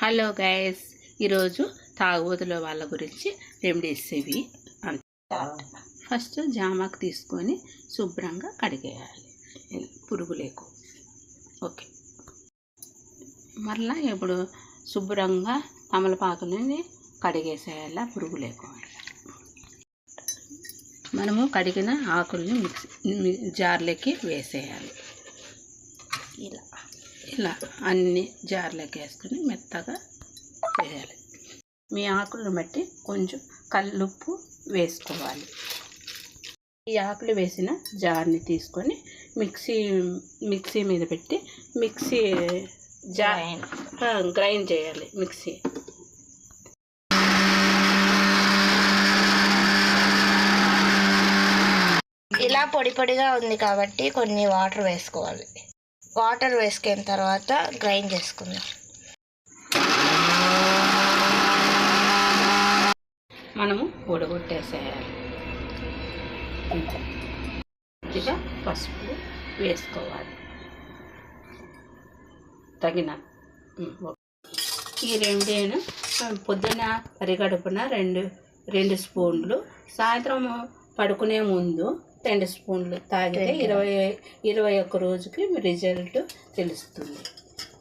Hello guys, ఈరోజు తాగుబోతుల వాళ్ళ గురించి రెమెడీస్ ఇవి అంతే. ఫస్ట్ జామాకు తీసుకొని శుభ్రంగా కడిగేయాలి, పురుగు లేకు. ఓకే, మరలా ఇప్పుడు శుభ్రంగా తమలపాకులని కడిగేసేయాల, పురుగు లేకోవాలి. మనము కడిగిన ఆకుల్ని జార్లోకి వేసేయాలి. ఇలా అన్ని జార్లోకి వేసుకొని మెత్తగా వేయాలి. మీ ఆకులను బట్టి కొంచెం కల్లుప్పు వేసుకోవాలి. ఈ ఆకులు వేసిన జార్ని తీసుకొని మిక్సీ మీద పెట్టి గ్రైండ్ చేయాలి. మిక్సీ ఇలా పొడి పొడిగా ఉంది కాబట్టి కొన్ని వాటర్ వేసుకోవాలి. వాటర్ వేసుకున్న తర్వాత గ్రైండ్ చేసుకుందాం. మనము ఉడగొట్టేసేయాలి. కొద్దిగా పసుపు వేసుకోవాలి తగిన. ఈ రెండేను పొద్దున పరిగడుపున రెండు స్పూన్లు, సాయంత్రం పడుకునే ముందు 2 స్పూన్లు తాగితే 21 రోజుకి రిజల్ట్ తెలుస్తుంది.